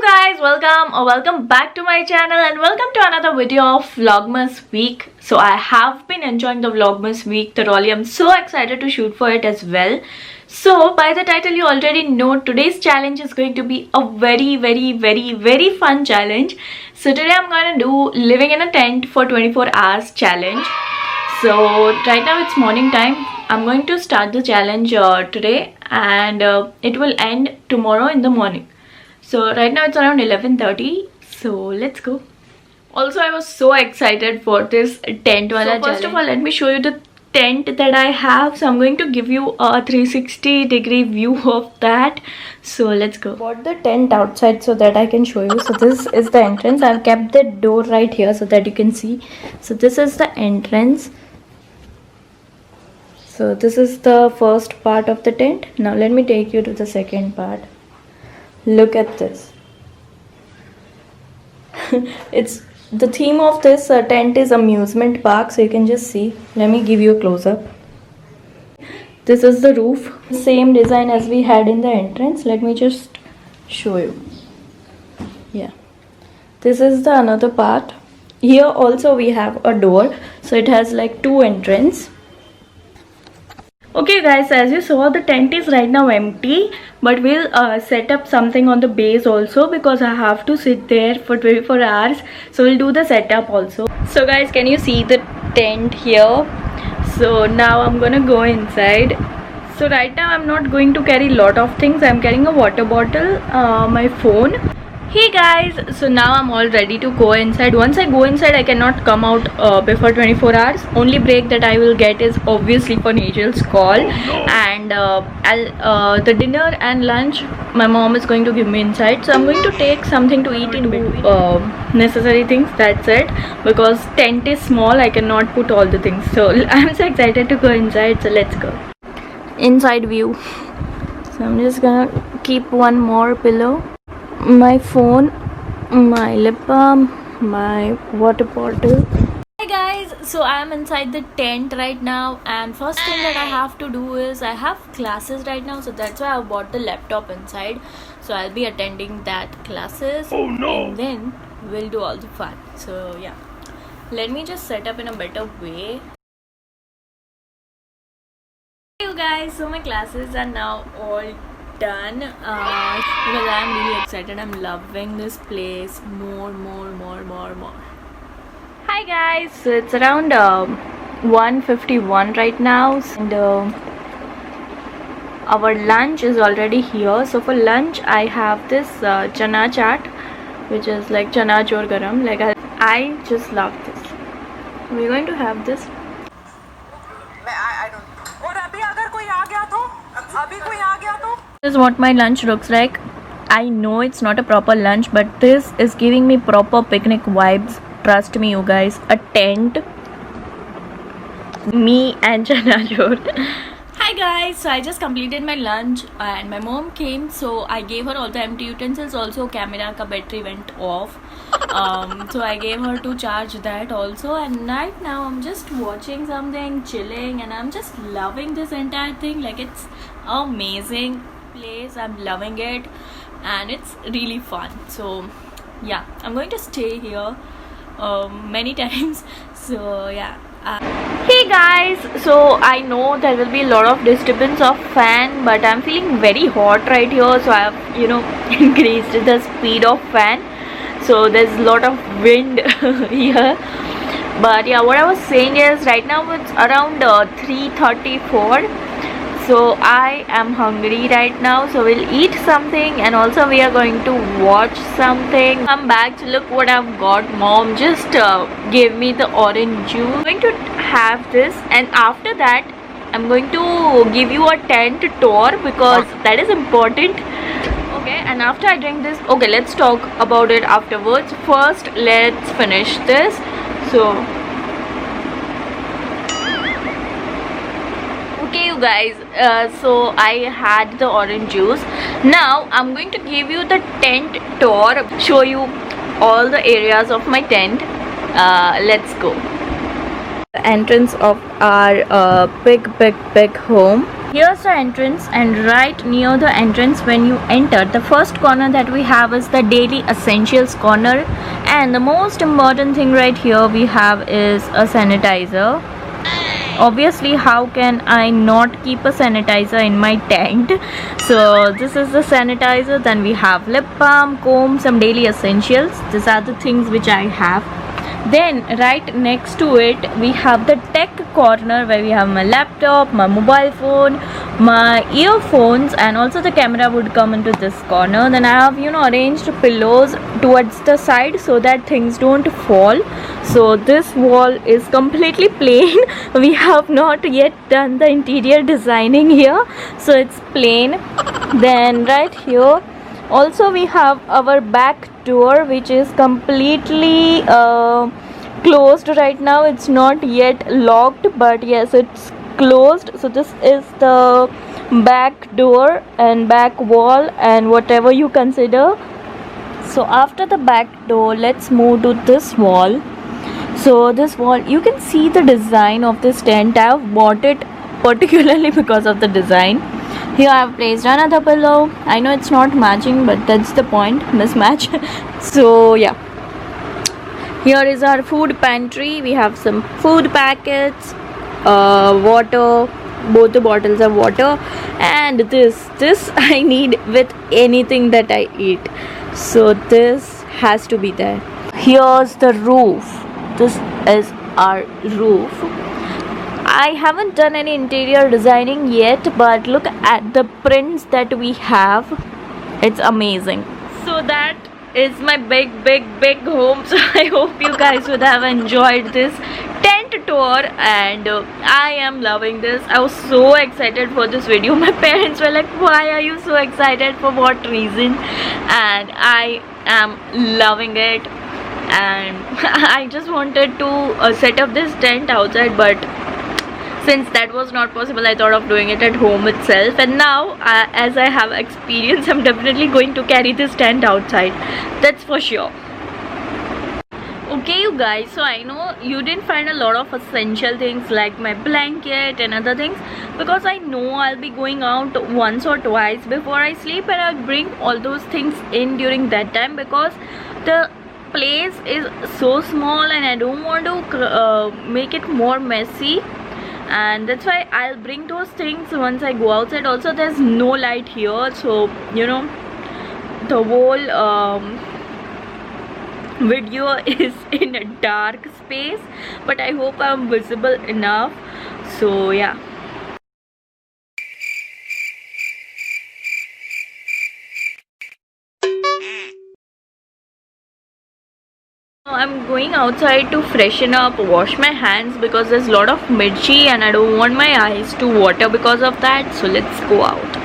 guys, welcome back to my channel and welcome to another video of Vlogmas week. So I have been enjoying the Vlogmas week thoroughly. I'm so excited to shoot for it as well. So by the title you already know today's challenge is going to be a very fun challenge. So today I'm going to do living in a tent for 24 hours challenge. So right now it's morning time. I'm going to start the challenge today and it will end tomorrow in the morning. So right now it's around 11:30. So let's go. Also, I was so excited for this tent wala challenge. First of all, let me show you the tent that I have. So I'm going to give you a 360-degree view of that. So let's go. Bought the tent outside so that I can show you. So this is the entrance. I've kept the door right here so that you can see. So this is the entrance. So this is the first part of the tent. Now let me take you to the second part. Look at this. It's the theme of this tent is amusement park, so you can just see. Let me give you a close-up. This is the roof, same design as we had in the entrance. Let me just show you. Yeah, this is the another part. Here also we have a door, so it has like two entrances. Okay guys, as you saw, the tent is right now empty, but we'll set up something on the base also because I have to sit there for 24 hours. So we'll do the setup also. So guys, can you see the tent here? So now I'm gonna go inside. So right now I'm not going to carry a lot of things. I'm carrying a water bottle, my phone. Hey guys, so now I'm all ready to go inside. Once I go inside, I cannot come out before 24 hours. Only break that I will get is obviously for Najal's call. And the dinner and lunch my mom is going to give me inside. So I'm going to take something to eat in between necessary things, that's it. Because tent is small, I cannot put all the things. So I'm so excited to go inside, so let's go. Inside view. So I'm just gonna keep one more pillow, my phone, my lip balm, my water bottle. Hi guys, so I'm inside the tent right now, and first thing that I have to do is I have classes right now, so that's why I bought the laptop inside. So I'll be attending that classes. Oh no! And then we'll do all the fun. So yeah, let me just set up in a better way. Hey you guys, so my classes are now all done because I'm really excited. I'm loving this place more. Hi guys, so it's around 1:51 right now, and our lunch is already here. So for lunch I have this chana chaat, which is like chana chor garam. Like I just love this. We're going to have this. This is what my lunch looks like. I know it's not a proper lunch, but this is giving me proper picnic vibes. Trust me you guys. A tent, me and chana chor. Hi guys, so I just completed my lunch and my mom came, so I gave her all the empty utensils. Also camera ka battery went off, so I gave her to charge that also. And right now I'm just watching something, chilling, and I'm just loving this entire thing. Like, it's amazing place. I'm loving it and it's really fun. So yeah, I'm going to stay here many times. So yeah. Hey guys, so I know there will be a lot of disturbance of fan, but I'm feeling very hot right here, so I have increased the speed of fan. So there's a lot of wind here. But yeah, what I was saying is right now it's around 3:34. So I am hungry right now, so we'll eat something, and also we are going to watch something. Come back to look what I've got. Mom just gave me the orange juice. I'm going to have this, and after that I'm going to give you a tent tour because that is important. Okay, and after I drink this, okay, let's talk about it afterwards. First let's finish this. So okay you guys, so I had the orange juice. Now I'm going to give you the tent tour, show you all the areas of my tent. Let's go. The entrance of our big home. Here's the entrance, and right near the entrance when you enter, the first corner that we have is the daily essentials corner, and the most important thing right here we have is a sanitizer. Obviously, how can I not keep a sanitizer in my tent? So this is the sanitizer. Then we have lip balm, comb, some daily essentials. These are the things which I have. Then right next to it we have the tech corner where we have my laptop, my mobile phone, my earphones, and also the camera would come into this corner. Then I have arranged pillows towards the side so that things don't fall. So this wall is completely plain. We have not yet done the interior designing here, so it's plain. Then right here also we have our back door, which is completely closed right now. It's not yet locked, but yes, it's closed. So this is the back door and back wall and whatever you consider. So after the back door, let's move to this wall. So this wall, you can see the design of this tent. I have bought it particularly because of the design. Here I have placed another pillow. I know it's not matching, but that's the point, mismatch. So yeah, here is our food pantry. We have some food packets, water, both the bottles of water, and this I need with anything that I eat. So this has to be there. Here's the roof. This is our roof. I haven't done any interior designing yet, but look at the prints that we have. It's amazing. So that is my big home. So I hope you guys would have enjoyed this tent tour, and I am loving this. I was so excited for this video. My parents were like, why are you so excited, for what reason? And I am loving it, and I just wanted to set up this tent outside, but since that was not possible, I thought of doing it at home itself. And now as I have experience, I'm definitely going to carry this tent outside, that's for sure. Okay you guys, so I know you didn't find a lot of essential things like my blanket and other things, because I know I'll be going out once or twice before I sleep, and I'll bring all those things in during that time, because the place is so small and I don't want to make it more messy, and that's why I'll bring those things once I go outside. Also, there's no light here, so the whole video is in a dark space, but I hope I'm visible enough. So yeah. I'm going outside to freshen up, wash my hands, because there's a lot of mirchi and I don't want my eyes to water because of that. So let's go out.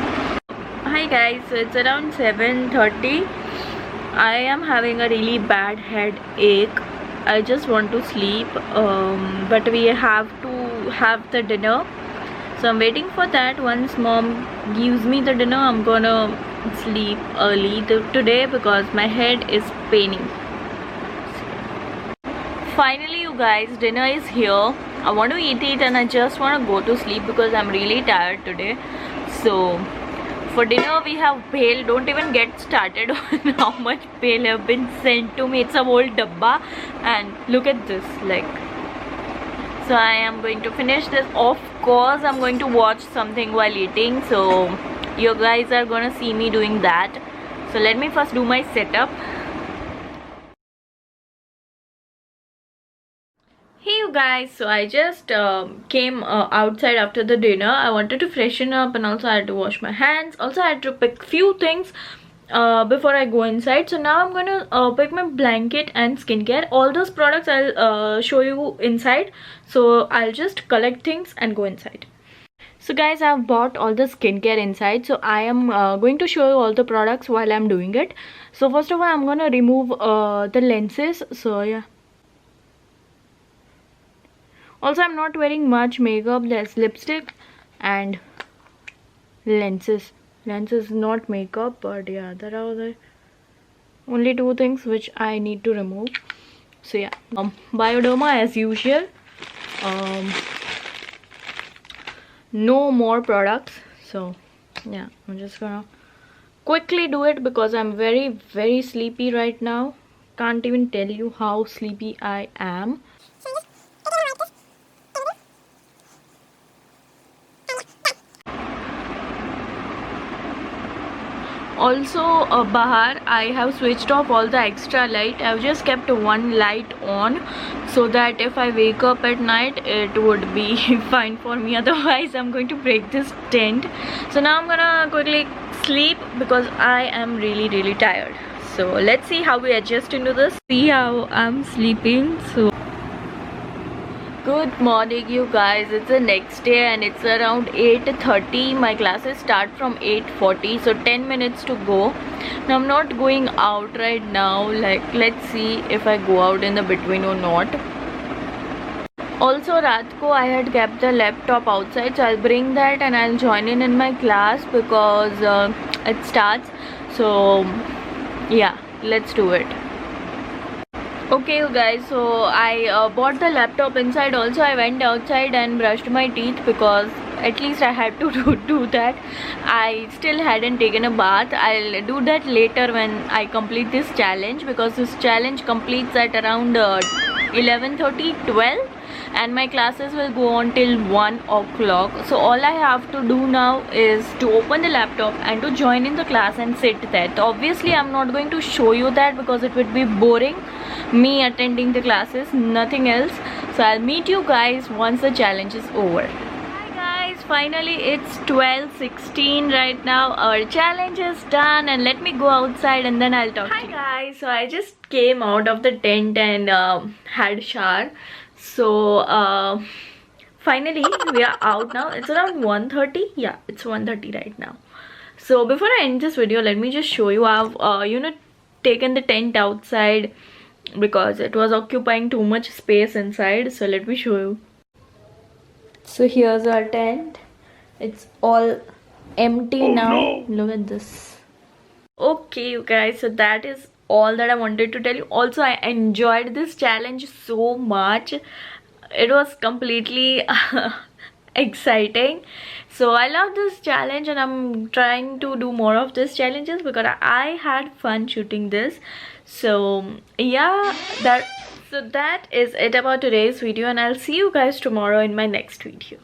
Hi guys, so it's around 7:30. I am having a really bad headache. I just want to sleep, but we have to have the dinner, so I'm waiting for that. Once mom gives me the dinner, I'm gonna sleep early today because my head is paining. Finally you guys, dinner is here. I want to eat it and I just want to go to sleep because I'm really tired today. So for dinner we have bhel. Don't even get started on how much bhel have been sent to me. It's a whole dabba, and look at this, like. So I am going to finish this. Of course I'm going to watch something while eating, so you guys are gonna see me doing that. So let me first do my setup. Hey you guys, so I just came outside after the dinner. I wanted to freshen up, and also I had to wash my hands. Also I had to pick few things before I go inside. So now I'm gonna pick my blanket and skincare. All those products I'll show you inside. So I'll just collect things and go inside. So guys, I've bought all the skincare inside, so I am going to show you all the products while I'm doing it. So first of all, I'm gonna remove the lenses. So yeah. Also, I'm not wearing much makeup, less lipstick and lenses. Lenses, not makeup, but yeah, there are the only two things which I need to remove. So yeah, Bioderma as usual. no more products. So yeah, I'm just gonna quickly do it because I'm very sleepy right now. Can't even tell you how sleepy I am. Also, Bahar, I have switched off all the extra light. I've just kept one light on so that if I wake up at night, it would be fine for me. Otherwise, I'm going to break this tent. So now I'm gonna quickly sleep because I am really tired. So let's see how we adjust into this. See how I'm sleeping. So good morning, you guys. It's the next day and it's around 8:30. My classes start from 8:40, so 10 minutes to go. Now I'm not going out right now. Like, let's see if I go out in the between or not. Also, रात को I had kept the laptop outside, so I'll bring that and I'll join in my class because it starts. So yeah, let's do it. Okay, you guys, so I bought the laptop inside. Also, I went outside and brushed my teeth because at least I had to do that. I still hadn't taken a bath. I'll do that later when I complete this challenge, because this challenge completes at around 11:30, 12, and my classes will go on till 1 o'clock. So all I have to do now is to open the laptop and to join in the class and sit there. So obviously I'm not going to show you that because it would be boring, me attending the classes, nothing else. So I'll meet you guys once the challenge is over. Hi guys, finally it's 12:16 right now. Our challenge is done and let me go outside and then I'll talk to you. Hi guys, so I just came out of the tent and had a shower. So finally we are out now. It's around 1:30. Yeah, it's 1:30 right now. So before I end this video, let me just show you. I've taken the tent outside because it was occupying too much space inside. So let me show you. So here's our tent. It's all empty now. No. Look at this. Okay, you guys, so that is all that I wanted to tell you. Also, I enjoyed this challenge so much. It was completely exciting. So I love this challenge and I'm trying to do more of these challenges because I had fun shooting this. So yeah, that is it about today's video, and I'll see you guys tomorrow in my next video.